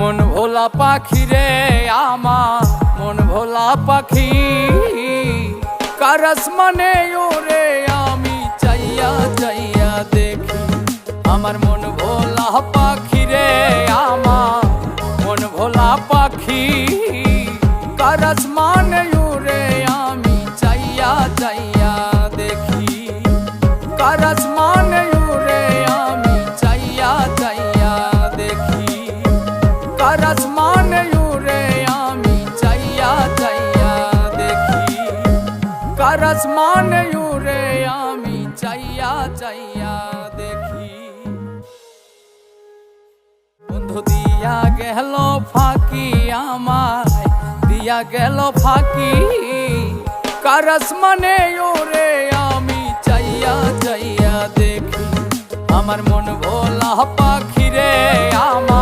মন ভোলা পাখি রে আমার মন ভোলা পাখি, কার আসমানে ওরে আমি চাইয়া চাইয়া দেখি। আমার মন ভোলা পাখি রে আমার মন ভোলা পাখি, কার আসমানে ওরে আমি চাইয়া চাইয়া দেখি। কার আসমানে ওরে আমি চাইয়া চাইয়া দেখি। কার আসমানে ওরে আমি চাইয়া চাইয়া দেখি। কার আসমানে ওরে আমি চাইয়া চাইয়া দেখি। বন্ধু দিয়া গেল ফাঁকি আমায় দিয়া গেল ফাঁকি, কার আসমানে ওরে আমি চাইয়া চাইয়া দেখি। আমার মন ভোলা পাখি রে আমার